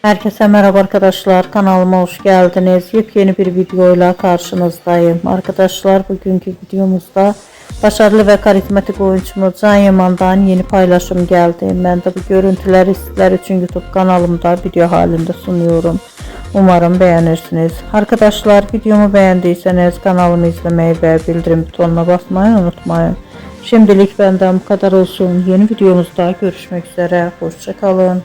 Herkese merhaba arkadaşlar, kanalıma hoş geldiniz. Yepyeni bir videoyla karşınızdayım. Arkadaşlar, bugünkü videomuzda başarılı ve karizmatik oyuncumuz Can Yaman'dan yeni paylaşım geldi. Ben de bu görüntüleri sizler için YouTube kanalımda video halinde sunuyorum. Umarım beğenirsiniz. Arkadaşlar, videomu beğendiyseniz kanalımı izlemeyi ve bildirim butonuna basmayı unutmayın. Şimdilik benden bu kadar olsun. Yeni videomuzda görüşmek üzere. Hoşça kalın.